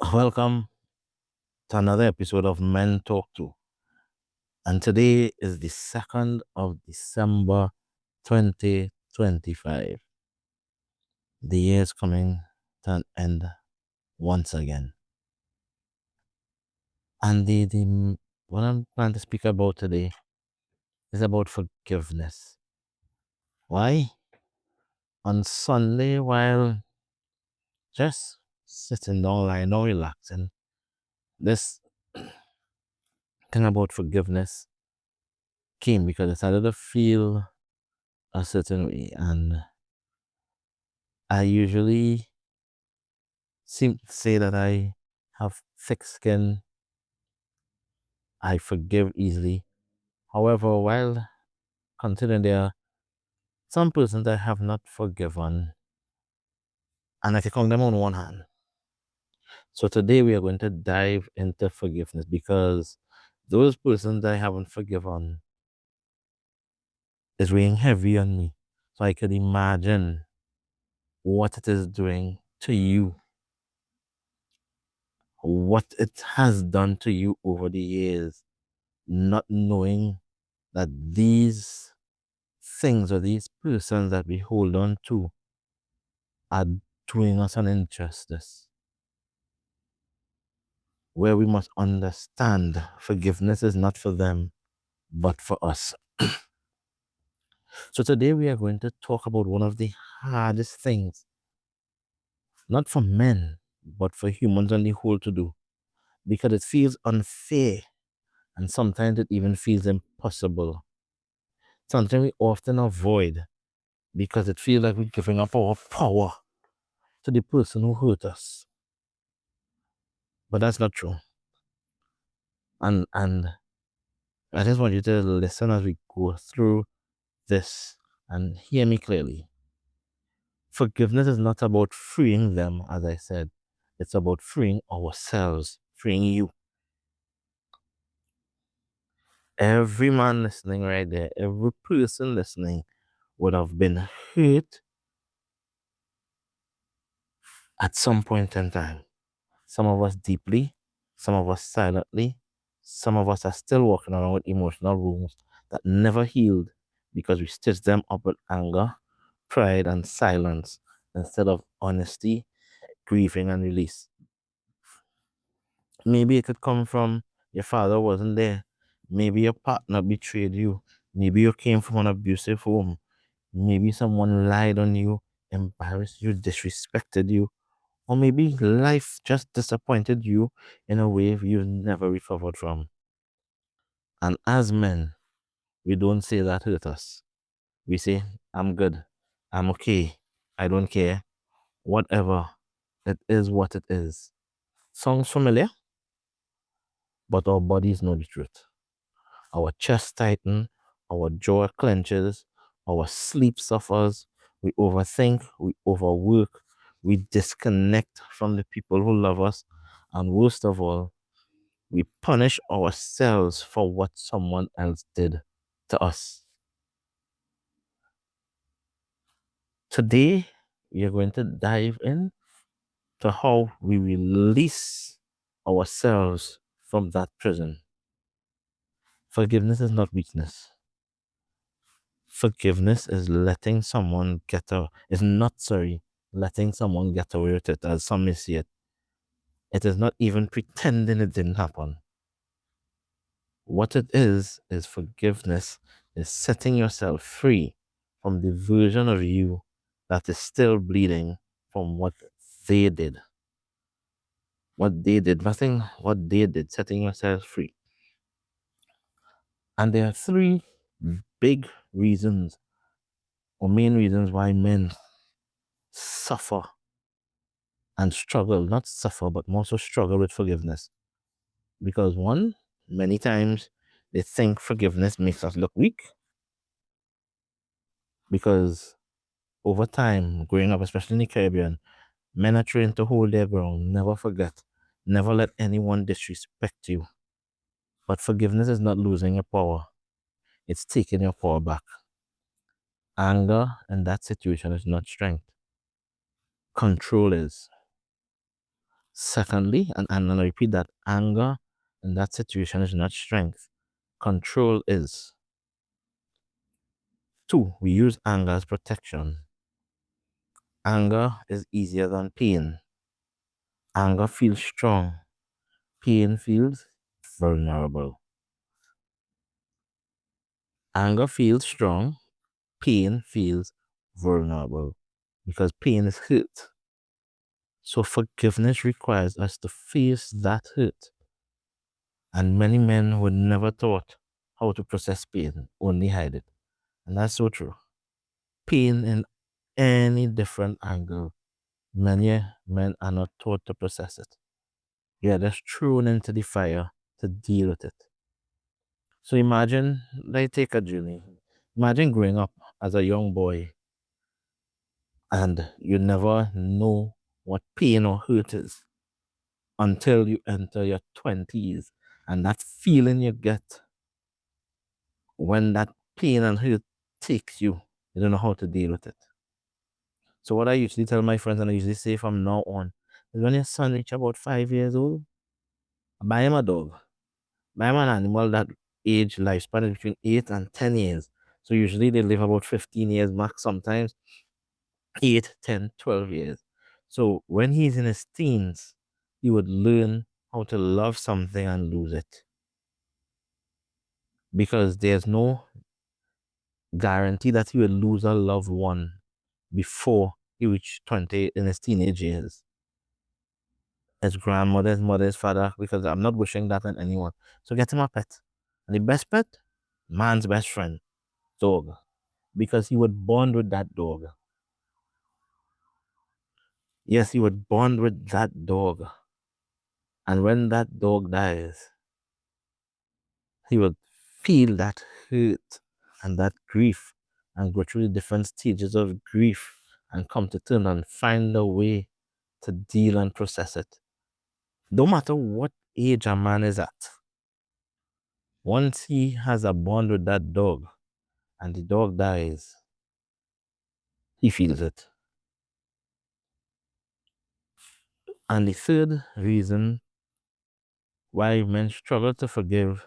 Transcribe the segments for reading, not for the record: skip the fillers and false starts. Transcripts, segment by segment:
Welcome to another episode of Men-Tal-k. And today is the 2nd of December 2025. The year is coming to an end once again. And what I'm planning to speak about today is about forgiveness. Why? On Sunday, while just sitting down, lying down, relaxing, this thing about forgiveness came because I started to feel a certain way. And I usually seem to say that I have thick skin, I forgive easily. However, while considering there are some persons I have not forgiven, and I can count them on one hand. So today we are going to dive into forgiveness because those persons I haven't forgiven is weighing heavy on me. So I could imagine what it is doing to you, what it has done to you over the years, not knowing that these things or these persons that we hold on to are doing us an injustice. Where we must understand forgiveness is not for them, but for us. So today we are going to talk about one of the hardest things, not for men, but for humans on the whole to do, because it feels unfair and sometimes it even feels impossible. Something we often avoid because it feels like we're giving up our power to the person who hurt us. But that's not true. And I just want you to listen as we go through this and hear me clearly. Forgiveness is not about freeing them, as I said. It's about freeing ourselves, freeing you. Every man listening right there, every person listening would have been hurt at some point in time. Some of us deeply, some of us silently, some of us are still walking around with emotional wounds that never healed because we stitched them up with anger, pride, and silence instead of honesty, grieving, and release. Maybe it could come from your father wasn't there. Maybe your partner betrayed you. Maybe you came from an abusive home. Maybe someone lied on you, embarrassed you, disrespected you. Or maybe life just disappointed you in a way you've never recovered from. And as men, we don't say that hurt us. We say, I'm good. I'm okay. I don't care. Whatever. It is what it is. Sounds familiar, but our bodies know the truth. Our chest tightens, our jaw clenches, our sleep suffers, we overthink, we overwork, we disconnect from the people who love us, and worst of all, we punish ourselves for what someone else did to us. Today, we are going to dive in to how we release ourselves from that prison. Forgiveness is not weakness. Forgiveness is letting someone get away. Is not letting someone get away with it, as some may see it. It is not even pretending it didn't happen. What it is forgiveness is setting yourself free from the version of you that is still bleeding from what they did. What they did, nothing what they did, setting yourself free. And there are three big reasons or main reasons why men suffer and struggle, not suffer, but more so struggle with forgiveness. Because one, many times they think forgiveness makes us look weak. Because over time, growing up, especially in the Caribbean, men are trained to hold their ground, never forget, never let anyone disrespect you. But forgiveness is not losing your power, it's taking your power back. Anger in that situation is not strength, control is. Secondly, and I repeat that anger in that situation is not strength, control is. Two, we use anger as protection. Anger is easier than pain. Anger feels strong, pain feels vulnerable. Anger feels strong, pain feels vulnerable because pain is hurt. So forgiveness requires us to face that hurt. And many men were never taught how to process pain, only hide it. And that's so true. Pain in any different angle, many men are not taught to process it. You're just thrown into the fire to deal with it. So imagine, like, take a journey. Imagine growing up as a young boy and you never know what pain or hurt is until you enter your 20s. And that feeling you get when that pain and hurt takes you, you don't know how to deal with it. So what I usually tell my friends, and I usually say from now on, is when your son reach about 5 years old, buy him a dog. Buy him an animal that age lifespan is between 8 and 10 years. So usually they live about 15 years max, sometimes 8, 10, 12 years. So when he's in his teens, he would learn how to love something and lose it. Because there's no guarantee that he will lose a loved one before he reached 20 in his teenage years. His grandmother, his mother, his father, because I'm not wishing that on anyone. So get him a pet. And the best pet, man's best friend, dog. Because he would bond with that dog. Yes, he would bond with that dog. And when that dog dies, he would feel that hurt and that grief and go through the different stages of grief and come to terms and find a way to deal and process it. No matter what age a man is at, once he has a bond with that dog and the dog dies, he feels it. And the third reason why men struggle to forgive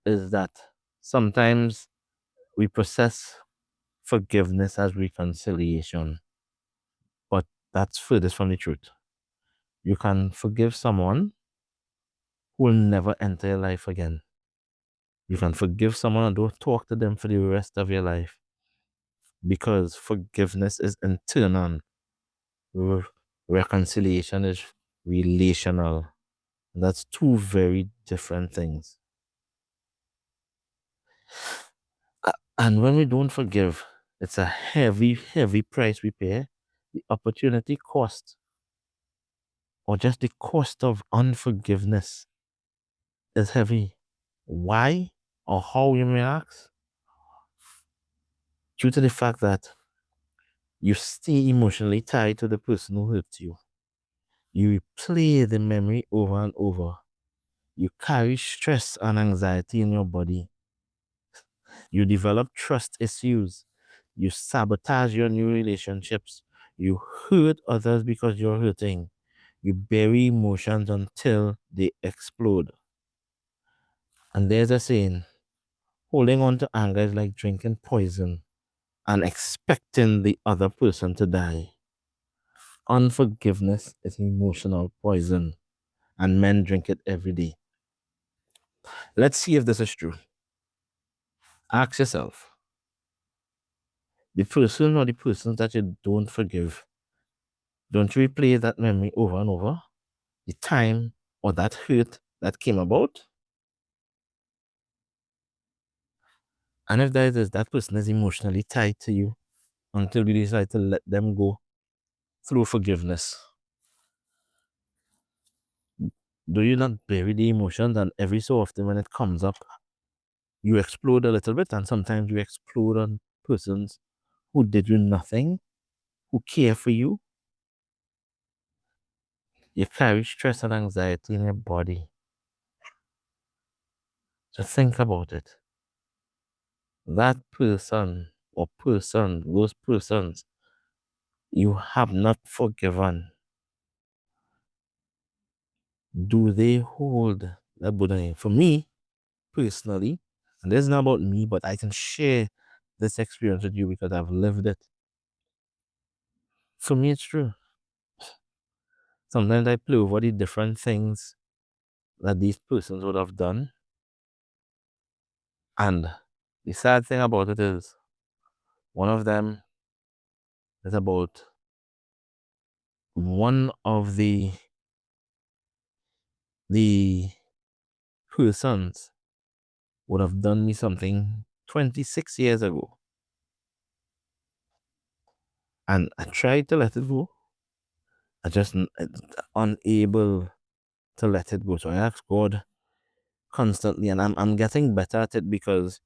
is that sometimes we process forgiveness as reconciliation, but that's furthest from the truth. You can forgive someone who will never enter your life again. You can forgive someone and don't talk to them for the rest of your life because forgiveness is internal. Reconciliation is relational. That's two very different things. And when we don't forgive, it's a heavy, heavy price we pay. The opportunity cost, or just the cost of unforgiveness, is heavy. Why or how, you may ask? Due to the fact that you stay emotionally tied to the person who hurt you. You replay the memory over and over. You carry stress and anxiety in your body. You develop trust issues. You sabotage your new relationships. You hurt others because you're hurting. You bury emotions until they explode. And there's a saying, holding on to anger is like drinking poison and expecting the other person to die. Unforgiveness is emotional poison, and men drink it every day. Let's see if this is true. Ask yourself, the person or the persons that you don't forgive, don't you replay that memory over and over? The time or that hurt that came about? And if that person is emotionally tied to you until you decide to let them go through forgiveness, do you not bury the emotions, and every so often when it comes up, you explode a little bit, and sometimes you explode on persons who did you nothing, who care for you? You carry stress and anxiety in your body. So think about it. That person or those persons you have not forgiven, Do they hold that burden? For me, personally, and this is not about me, but I can share this experience with you because I've lived it. For me, it's true. Sometimes I play over the different things that these persons would have done. And the sad thing about it is, one of them is about one of the persons would have done me something 26 years ago. And I tried to let it go. I just unable to let it go. So I ask God constantly, and I'm getting better at it because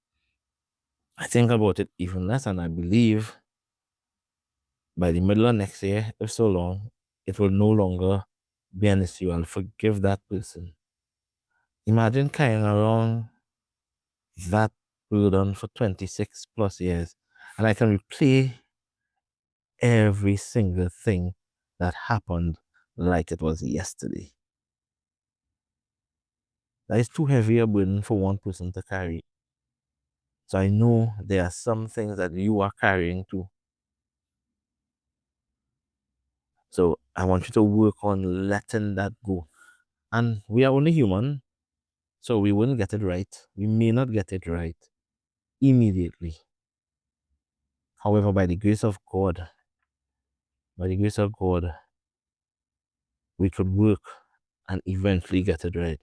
I think about it even less, and I believe by the middle of next year, if so long, it will no longer be an issue. I'll forgive that person. Imagine carrying around that burden for 26 plus years, and I can replay every single thing that happened like it was yesterday. That is too heavy a burden for one person to carry. So I know there are some things that you are carrying too. So I want you to work on letting that go. And we are only human, so we wouldn't get it right. We may not get it right immediately. However, by the grace of God, we could work and eventually get it right.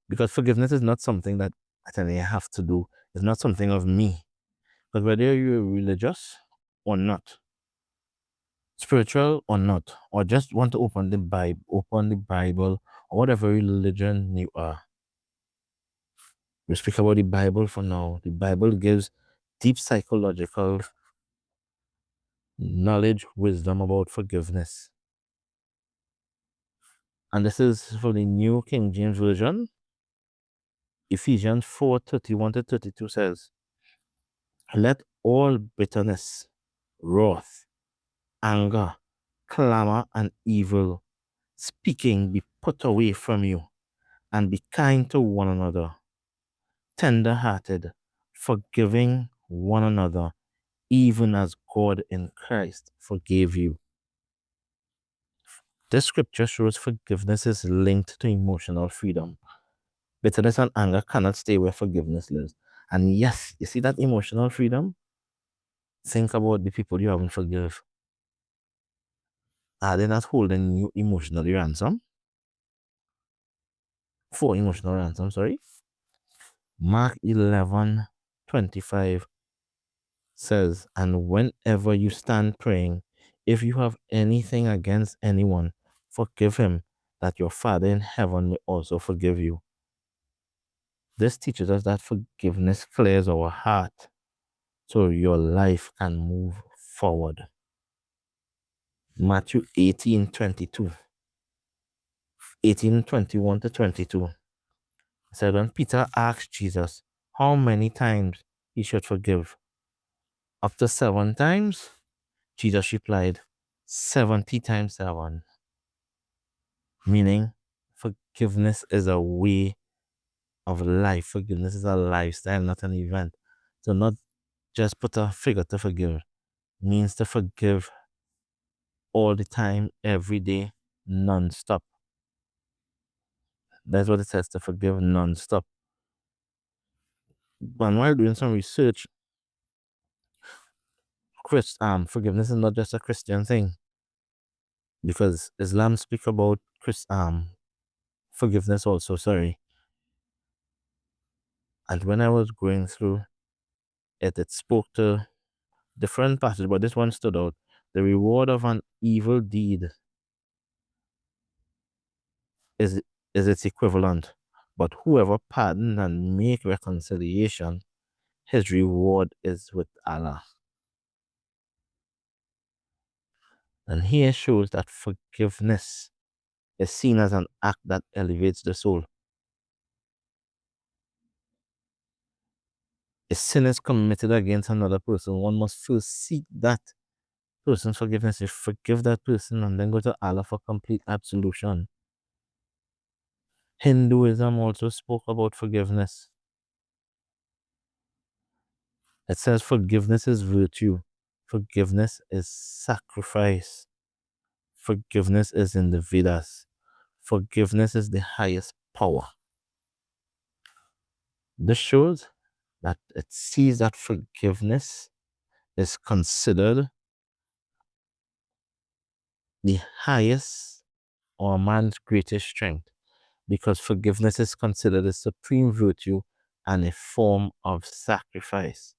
Because forgiveness is not something that I tell you I have to do. It's not something of me. Because whether you're religious or not, spiritual or not, or just want to open the Bible, or whatever religion you are. We speak about the Bible for now. The Bible gives deep psychological knowledge, wisdom about forgiveness. And this is for the New King James Version. Ephesians 4:31 to 32 says, let all bitterness, wrath, anger, clamor, and evil speaking be put away from you, and be kind to one another, tender hearted, forgiving one another, even as God in Christ forgave you. This scripture shows forgiveness is linked to emotional freedom. Bitterness and anger cannot stay where forgiveness lives. And yes, you see that emotional freedom? Think about the people you haven't forgive. Are they not holding you emotionally ransom? For emotional ransom, sorry. Mark 11:25 says, and whenever you stand praying, if you have anything against anyone, forgive him, that your Father in heaven may also forgive you. This teaches us that forgiveness clears our heart so your life can move forward. Matthew 18:21 to 22 said, when Peter asked Jesus how many times he should forgive, up to 7 times, Jesus replied, 70 times 7. Meaning, forgiveness is a way of life. Forgiveness is a lifestyle, not an event. So, not just put a figure to forgive, means to forgive all the time, every day, non-stop. That's what it says, to forgive non-stop. And while doing some research, forgiveness is not just a Christian thing, because Islam speak about forgiveness also. Sorry. And when I was going through it, it spoke to different passages, but this one stood out. The reward of an evil deed is its equivalent, but whoever pardon and make reconciliation, his reward is with Allah. And here shows that forgiveness is seen as an act that elevates the soul. If sin is committed against another person, one must first seek that person's forgiveness. You forgive that person and then go to Allah for complete absolution. Hinduism also spoke about forgiveness. It says forgiveness is virtue, forgiveness is sacrifice, forgiveness is in the Vedas, forgiveness is the highest power. This shows that it sees that forgiveness is considered the highest or man's greatest strength because forgiveness is considered a supreme virtue and a form of sacrifice.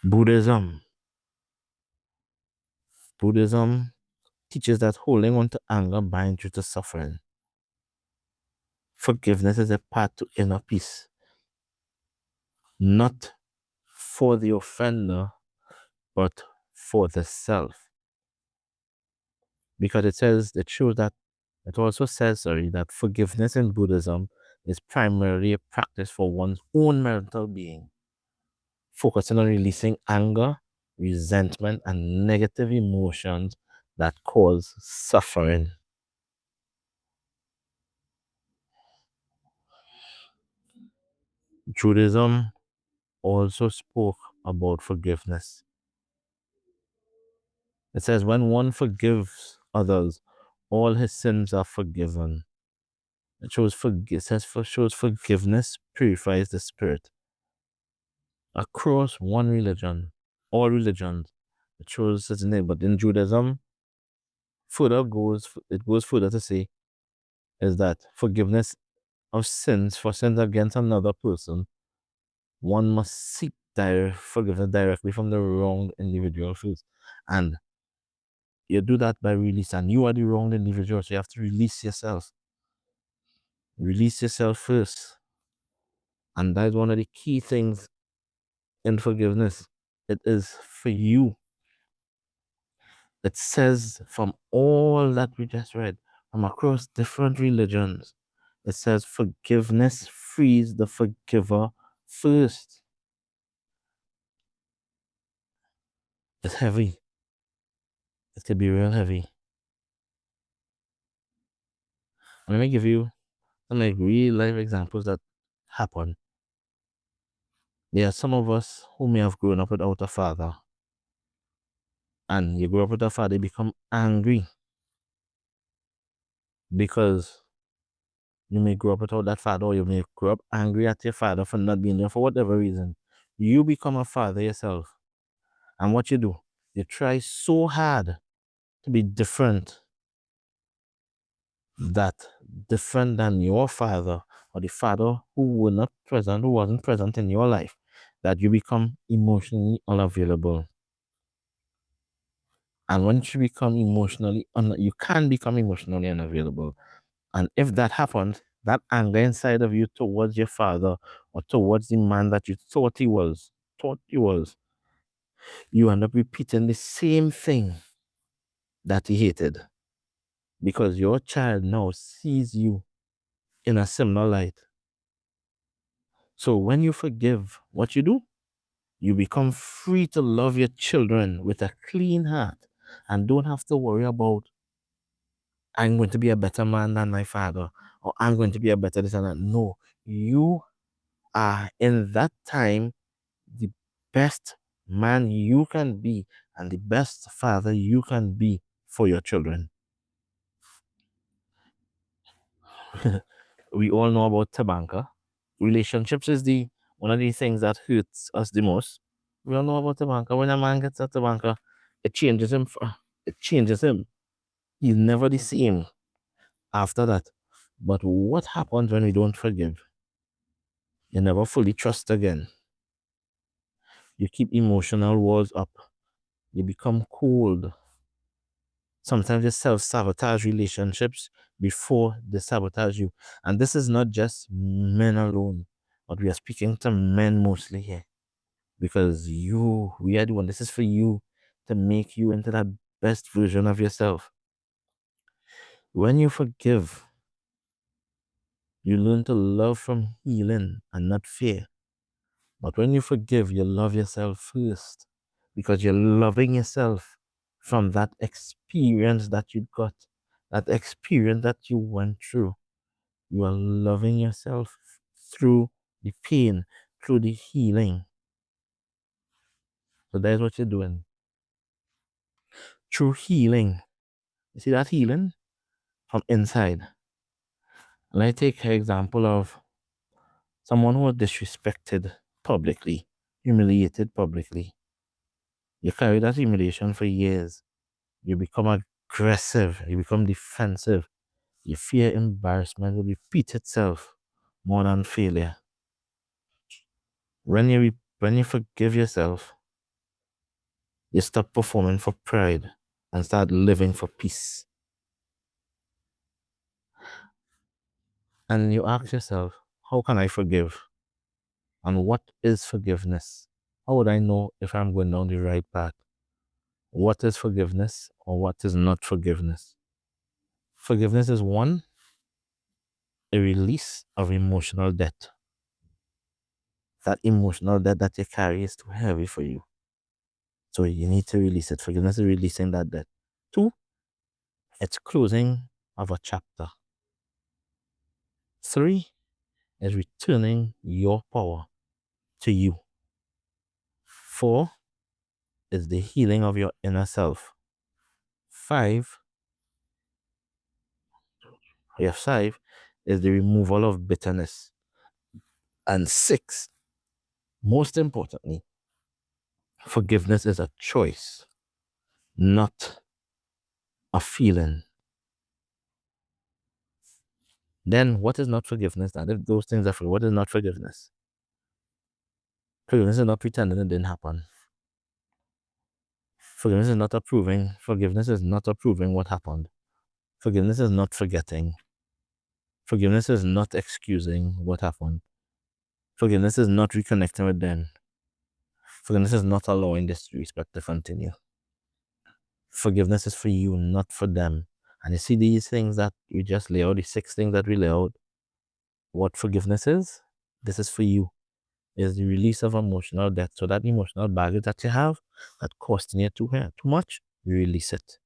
Buddhism. Buddhism teaches that holding on to anger binds you to suffering. Forgiveness is a path to inner peace, not for the offender, but for the self. Because it shows that, it also says, that forgiveness in Buddhism is primarily a practice for one's own mental being, focusing on releasing anger, resentment, and negative emotions that cause suffering. Judaism also spoke about forgiveness. It says, when one forgives others, all his sins are forgiven. Shows forgiveness purifies the spirit. Across one religion, all religions, it shows its name. But in Judaism, it goes further to say is that forgiveness of sins for sins against another person, one must seek forgiveness directly from the wronged individual first. And you do that by release, and you are the wronged individual, so you have to release yourself. Release yourself first. And that is one of the key things in forgiveness. It is for you. It says from all that we just read, from across different religions, it says forgiveness frees the forgiver first. It's heavy. It could be real heavy. Let me give you some like real life examples that happen. There are some of us who may have grown up without a father. And you grow up with a father, you become angry because you may grow up without that father, or you may grow up angry at your father for not being there for whatever reason. You become a father yourself. And what you do, you try so hard to be different, that different than your father or the father who wasn't present in your life, that you become emotionally unavailable. And once you become you can become emotionally unavailable. And if that happens, that anger inside of you towards your father or towards the man that you thought he was, you end up repeating the same thing that he hated. Because your child now sees you in a similar light. So when you forgive, what you do, you become free to love your children with a clean heart and don't have to worry about, I'm going to be a better man than my father, or I'm going to be a better this and that. No, you are in that time the best man you can be and the best father you can be for your children. We all know about Tabanka. Relationships is the one of the things that hurts us the most. We all know about Tabanka. When a man gets a Tabanka, it changes him. It changes him. He's never the same after that. But what happens when we don't forgive? You never fully trust again. You keep emotional walls up. You become cold. Sometimes you self-sabotage relationships before they sabotage you. And this is not just men alone, but we are speaking to men mostly here. Because we are the one, this is for you to make you into that best version of yourself. When you forgive, you learn to love from healing and not fear. But when you forgive, you love yourself first because you're loving yourself from that experience that you got, that experience that you went through, you are loving yourself through the pain, through the healing. So that's what you're doing. Through healing. You see that healing from inside. And I take an example of someone who was disrespected publicly, humiliated publicly. You carry that humiliation for years. You become aggressive. You become defensive. You fear embarrassment will repeat itself more than failure. When you forgive yourself, you stop performing for pride and start living for peace. And you ask yourself, how can I forgive? And what is forgiveness? How would I know if I'm going down the right path? What is forgiveness or what is not forgiveness? Forgiveness is one, a release of emotional debt. That emotional debt that you carry is too heavy for you. So you need to release it. Forgiveness is releasing that debt. Two, it's closing of a chapter. Three is returning your power to you. Four is the healing of your inner self. Five, five is the removal of bitterness. And six, most importantly, forgiveness is a choice, not a feeling. Then what is not forgiveness? And if those things are free, what is not forgiveness? Forgiveness is not pretending it didn't happen. Forgiveness is not approving. Forgiveness is not approving what happened. Forgiveness is not forgetting. Forgiveness is not excusing what happened. Forgiveness is not reconnecting with them. Forgiveness is not allowing disrespect to continue. Forgiveness is for you, not for them. And you see these things that we just lay out, the six things that we lay out, what forgiveness is? This is for you. Is the release of emotional debt. So that emotional baggage that you have that costing you too much, you release it.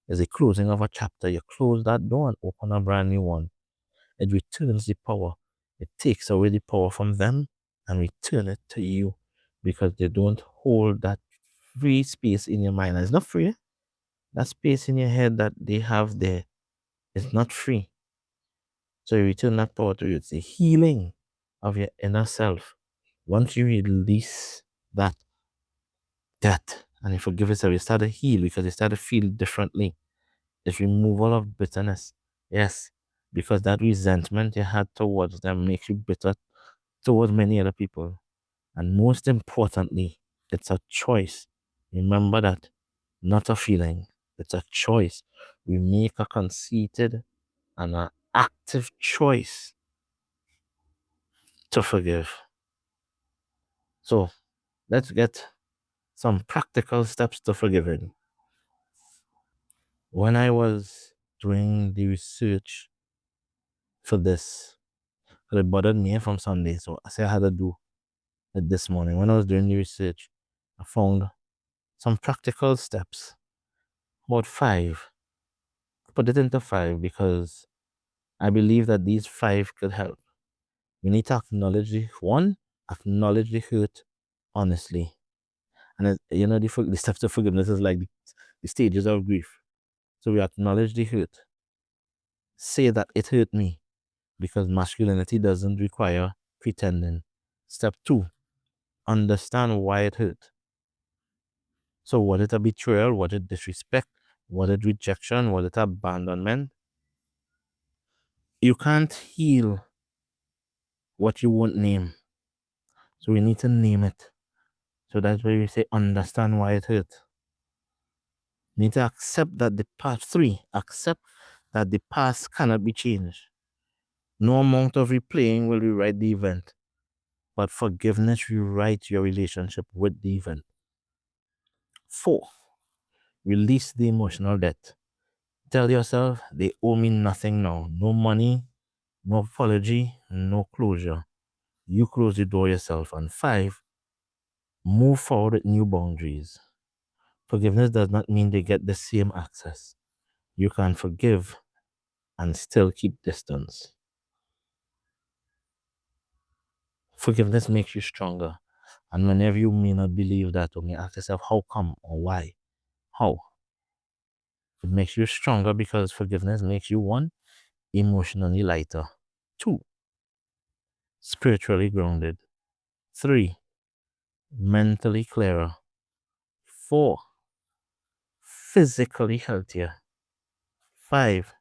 It's a closing of a chapter. You close that door and open a brand new one. It returns the power. It takes away the power from them and return it to you because they don't hold that free space in your mind. And it's not free. That space in your head that they have there is not free. So you return that power to you. It's a healing of your inner self. Once you release that and you forgive yourself, you start to heal because you start to feel differently. It's removal of bitterness. Yes, because that resentment you had towards them makes you bitter towards many other people. And most importantly, it's a choice. Remember that, not a feeling. It's a choice. We make a conceited and an active choice to forgive. So let's get some practical steps to forgiving. When I was doing the research for this, it bothered me from Sunday, so I said I had to do it this morning. When I was doing the research, I found some practical steps, about five. Put it into five because I believe that these five could help. We need to acknowledge the hurt honestly. And the steps of forgiveness is like the stages of grief. So we acknowledge the hurt. Say that it hurt me because masculinity doesn't require pretending. Step two, understand why it hurt. So was it a betrayal? Was it disrespect? Was it rejection? Was it abandonment? You can't heal what you won't name. So we need to name it. So that's why we say understand why it hurt. You need to accept that the past. Three, accept that the past cannot be changed. No amount of replaying will rewrite the event, but forgiveness rewrites your relationship with the event. Four, release the emotional debt. Tell yourself they owe me nothing now. No money, no apology, no closure. You close the door yourself. And five, move forward with new boundaries. Forgiveness does not mean they get the same access. You can forgive and still keep distance. Forgiveness makes you stronger. And whenever you may not believe that, or may ask yourself, how come or why? How? It makes you stronger because forgiveness makes you, one, emotionally lighter. Two, spiritually grounded. Three, mentally clearer. Four, physically healthier. Five,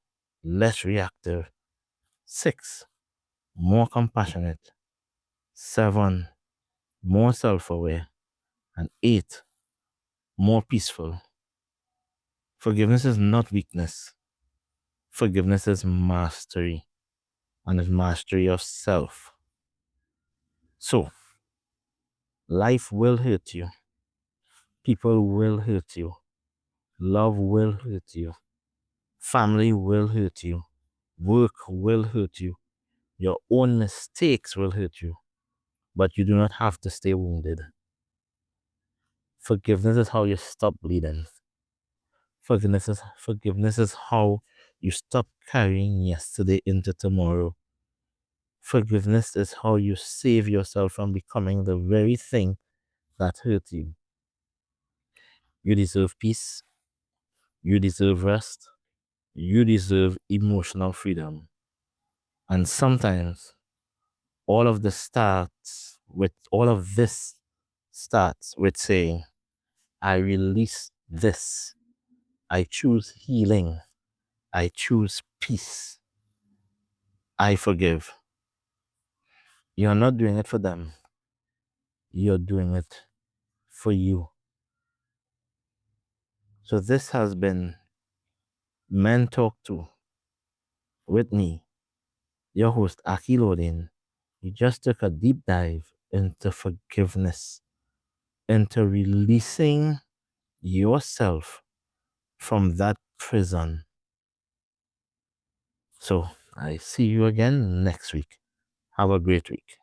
less reactive. Six, more compassionate. Seven, more self aware. And eight, more peaceful. Forgiveness is not weakness. Forgiveness is mastery, and it's mastery of self. So, life will hurt you. People will hurt you. Love will hurt you. Family will hurt you. Work will hurt you. Your own mistakes will hurt you. But you do not have to stay wounded. Forgiveness is how you stop bleeding. Forgiveness is how you stop carrying yesterday into tomorrow. Forgiveness is how you save yourself from becoming the very thing that hurt you. You deserve peace. You deserve rest. You deserve emotional freedom. And sometimes all of this starts with saying, I release this. I choose healing. I choose peace. I forgive. You're not doing it for them. You're doing it for you. So this has been Men Talk To with me, your host Aki Lodin. You just took a deep dive into forgiveness, into releasing yourself from that prison. So I see you again next week. Have a great week.